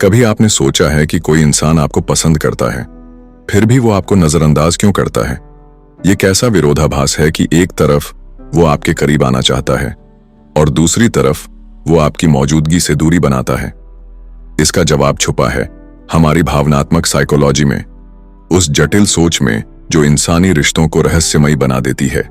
कभी आपने सोचा है कि कोई इंसान आपको पसंद करता है, फिर भी वो आपको नजरअंदाज क्यों करता है? ये कैसा विरोधाभास है कि एक तरफ वो आपके करीब आना चाहता है और दूसरी तरफ वो आपकी मौजूदगी से दूरी बनाता है? इसका जवाब छुपा है हमारी भावनात्मक साइकोलॉजी में, उस जटिल सोच में जो इंसानी रिश्तों को रहस्यमयी बना देती है।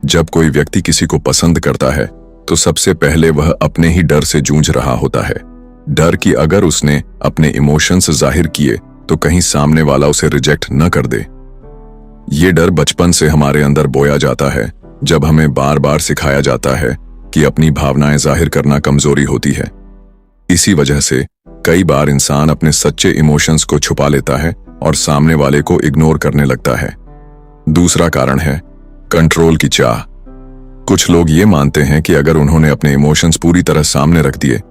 जब कोई व्यक्ति किसी को पसंद करता है तो सबसे पहले वह अपने ही डर से जूझ रहा होता है। डर कि अगर उसने अपने इमोशंस जाहिर किए तो कहीं सामने वाला उसे रिजेक्ट न कर दे। ये डर बचपन से हमारे अंदर बोया जाता है, जब हमें बार बार सिखाया जाता है कि अपनी भावनाएं जाहिर करना कमजोरी होती है। इसी वजह से कई बार इंसान अपने सच्चे इमोशंस को छुपा लेता है और सामने वाले को इग्नोर करने लगता है। दूसरा कारण है कंट्रोल की चाह। कुछ लोग ये मानते हैं कि अगर उन्होंने अपने इमोशंस पूरी तरह सामने रख दिए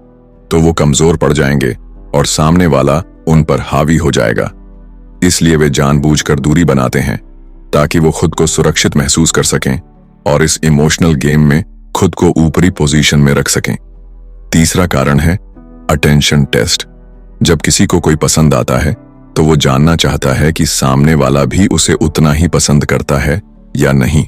तो वो कमजोर पड़ जाएंगे और सामने वाला उन पर हावी हो जाएगा। इसलिए वे जानबूझकर दूरी बनाते हैं ताकि वो खुद को सुरक्षित महसूस कर सकें और इस इमोशनल गेम में खुद को ऊपरी पोजीशन में रख सकें। तीसरा कारण है अटेंशन टेस्ट। जब किसी को कोई पसंद आता है तो वो जानना चाहता है कि सामने वाला भी उसे उतना ही पसंद करता है या नहीं,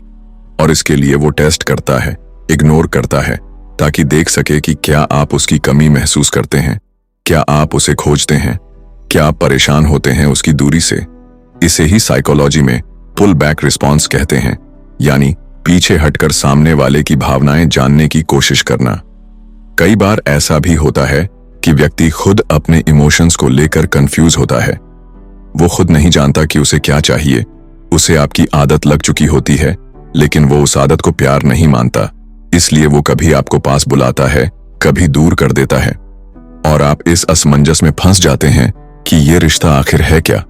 और इसके लिए वो टेस्ट करता है, इग्नोर करता है, ताकि देख सके कि क्या आप उसकी कमी महसूस करते हैं, क्या आप उसे खोजते हैं, क्या आप परेशान होते हैं उसकी दूरी से। इसे ही साइकोलॉजी में पुल बैक रिस्पॉन्स कहते हैं, यानी पीछे हटकर सामने वाले की भावनाएं जानने की कोशिश करना। कई बार ऐसा भी होता है कि व्यक्ति खुद अपने इमोशंस को लेकर कंफ्यूज होता है। वो खुद नहीं जानता कि उसे क्या चाहिए। उसे आपकी आदत लग चुकी होती है, लेकिन वो उस आदत को प्यार नहीं मानता, इसलिए वो कभी आपको पास बुलाता है, कभी दूर कर देता है, और आप इस असमंजस में फंस जाते हैं कि ये रिश्ता आखिर है क्या।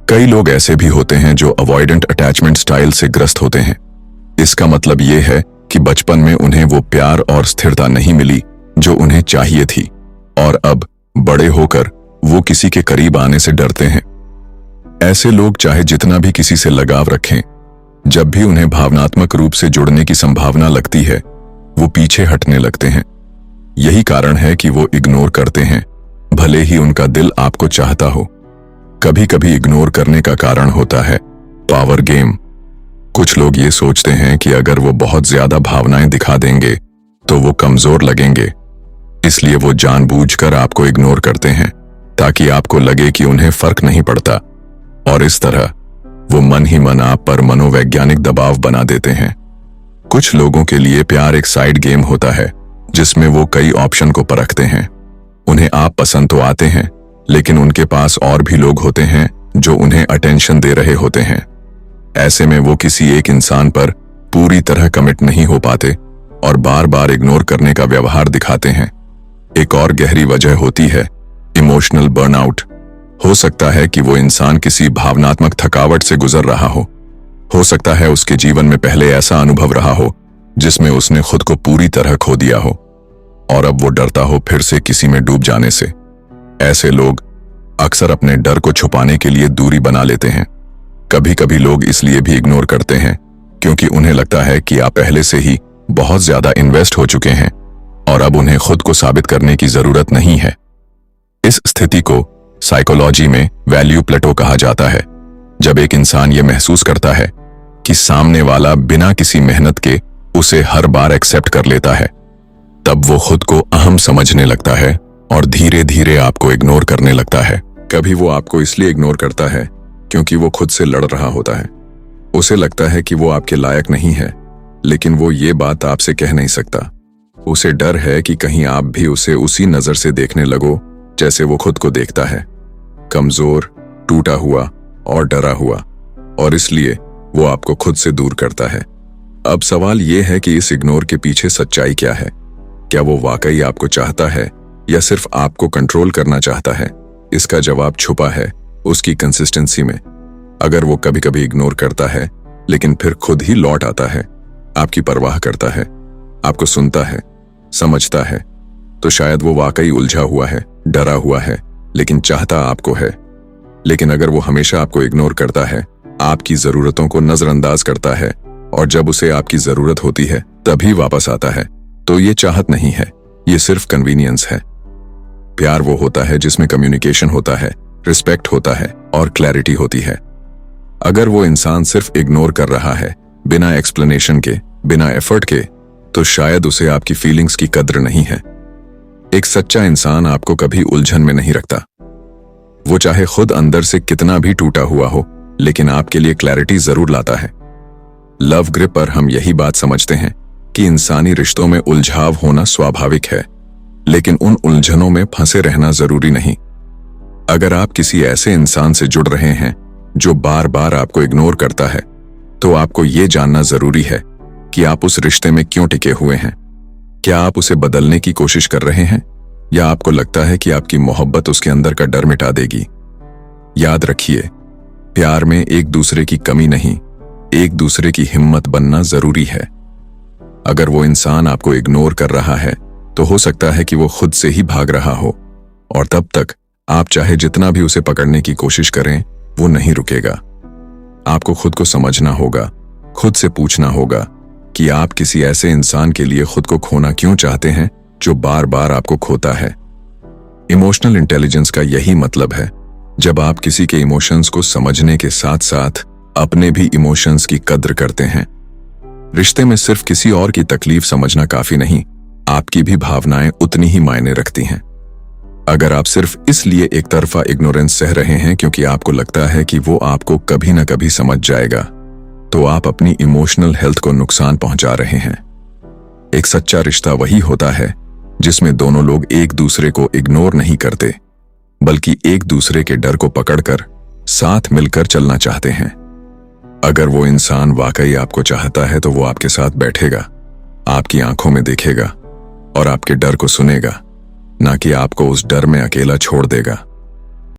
कई लोग ऐसे भी होते हैं जो अवॉइडेंट अटैचमेंट स्टाइल से ग्रस्त होते हैं। इसका मतलब ये है कि बचपन में उन्हें वो प्यार और स्थिरता नहीं मिली जो उन्हें चाहिए थी, और अब बड़े होकर वो किसी के करीब आने से डरते हैं। ऐसे लोग चाहे जितना भी किसी से लगाव रखें, जब भी उन्हें भावनात्मक रूप से जुड़ने की संभावना लगती है वो पीछे हटने लगते हैं। यही कारण है कि वो इग्नोर करते हैं, भले ही उनका दिल आपको चाहता हो। कभी कभी इग्नोर करने का कारण होता है पावर गेम। कुछ लोग ये सोचते हैं कि अगर वो बहुत ज्यादा भावनाएं दिखा देंगे तो वो कमजोर लगेंगे, इसलिए वो जानबूझकर आपको इग्नोर करते हैं ताकि आपको लगे कि उन्हें फर्क नहीं पड़ता, और इस तरह वो मन ही मन आप पर मनोवैज्ञानिक दबाव बना देते हैं। कुछ लोगों के लिए प्यार एक साइड गेम होता है जिसमें वो कई ऑप्शन को परखते हैं। उन्हें आप पसंद तो आते हैं, लेकिन उनके पास और भी लोग होते हैं जो उन्हें अटेंशन दे रहे होते हैं। ऐसे में वो किसी एक इंसान पर पूरी तरह कमिट नहीं हो पाते और बार बार इग्नोर करने का व्यवहार दिखाते हैं। एक और गहरी वजह होती है इमोशनल बर्नआउट। हो सकता है कि वो इंसान किसी भावनात्मक थकावट से गुजर रहा हो सकता है उसके जीवन में पहले ऐसा अनुभव रहा हो जिसमें उसने खुद को पूरी तरह खो दिया हो, और अब वो डरता हो फिर से किसी में डूब जाने से। ऐसे लोग अक्सर अपने डर को छुपाने के लिए दूरी बना लेते हैं। कभी कभी लोग इसलिए भी इग्नोर करते हैं क्योंकि उन्हें लगता है कि आप पहले से ही बहुत ज्यादा इन्वेस्ट हो चुके हैं और अब उन्हें खुद को साबित करने की जरूरत नहीं है। इस स्थिति को साइकोलॉजी में वैल्यू प्लेटो कहा जाता है। जब एक इंसान ये महसूस करता है कि सामने वाला बिना किसी मेहनत के उसे हर बार एक्सेप्ट कर लेता है, तब वो खुद को अहम समझने लगता है और धीरे धीरे आपको इग्नोर करने लगता है। कभी वो आपको इसलिए इग्नोर करता है क्योंकि वो खुद से लड़ रहा होता है। उसे लगता है कि वो आपके लायक नहीं है, लेकिन वो ये बात आपसे कह नहीं सकता। उसे डर है कि कहीं आप भी उसे उसी नजर से देखने लगो जैसे वो खुद को देखता है, कमजोर, टूटा हुआ और डरा हुआ, और इसलिए वो आपको खुद से दूर करता है। अब सवाल यह है कि इस इग्नोर के पीछे सच्चाई क्या है? क्या वो वाकई आपको चाहता है या सिर्फ आपको कंट्रोल करना चाहता है? इसका जवाब छुपा है उसकी कंसिस्टेंसी में। अगर वो कभी कभी इग्नोर करता है लेकिन फिर खुद ही लौट आता है, आपकी परवाह करता है, आपको सुनता है, समझता है, तो शायद वो वाकई उलझा हुआ है, डरा हुआ है, लेकिन चाहता आपको है। लेकिन अगर वो हमेशा आपको इग्नोर करता है, आपकी जरूरतों को नजरअंदाज करता है, और जब उसे आपकी जरूरत होती है तभी वापस आता है, तो ये चाहत नहीं है, ये सिर्फ कन्वीनियंस है। प्यार वो होता है जिसमें कम्युनिकेशन होता है, रिस्पेक्ट होता है और क्लैरिटी होती है। अगर वो इंसान सिर्फ इग्नोर कर रहा है, बिना एक्सप्लेनेशन के, बिना एफर्ट के, तो शायद उसे आपकी फीलिंग्स की कद्र नहीं है। एक सच्चा इंसान आपको कभी उलझन में नहीं रखता। वो चाहे खुद अंदर से कितना भी टूटा हुआ हो, लेकिन आपके लिए क्लैरिटी जरूर लाता है। लव ग्रिप पर हम यही बात समझते हैं कि इंसानी रिश्तों में उलझाव होना स्वाभाविक है, लेकिन उन उलझनों में फंसे रहना जरूरी नहीं। अगर आप किसी ऐसे इंसान से जुड़ रहे हैं जो बार बार आपको इग्नोर करता है, तो आपको ये जानना जरूरी है कि आप उस रिश्ते में क्यों टिके हुए हैं। क्या आप उसे बदलने की कोशिश कर रहे हैं, या आपको लगता है कि आपकी मोहब्बत उसके अंदर का डर मिटा देगी? याद रखिए, प्यार में एक दूसरे की कमी नहीं, एक दूसरे की हिम्मत बनना जरूरी है। अगर वो इंसान आपको इग्नोर कर रहा है, तो हो सकता है कि वो खुद से ही भाग रहा हो, और तब तक आप चाहे जितना भी उसे पकड़ने की कोशिश करें, वो नहीं रुकेगा। आपको खुद को समझना होगा, खुद से पूछना होगा कि आप किसी ऐसे इंसान के लिए खुद को खोना क्यों चाहते हैं जो बार बार आपको खोता है। इमोशनल इंटेलिजेंस का यही मतलब है, जब आप किसी के इमोशंस को समझने के साथ साथ अपने भी इमोशंस की कद्र करते हैं। रिश्ते में सिर्फ किसी और की तकलीफ समझना काफी नहीं, आपकी भी भावनाएं उतनी ही मायने रखती हैं। अगर आप सिर्फ इसलिए एक तरफा इग्नोरेंस सह रहे हैं क्योंकि आपको लगता है कि वो आपको कभी न कभी समझ जाएगा, तो आप अपनी इमोशनल हेल्थ को नुकसान पहुंचा रहे हैं। एक सच्चा रिश्ता वही होता है जिसमें दोनों लोग एक दूसरे को इग्नोर नहीं करते, बल्कि एक दूसरे के डर को पकड़कर साथ मिलकर चलना चाहते हैं। अगर वो इंसान वाकई आपको चाहता है, तो वो आपके साथ बैठेगा, आपकी आंखों में देखेगा और आपके डर को सुनेगा, ना कि आपको उस डर में अकेला छोड़ देगा।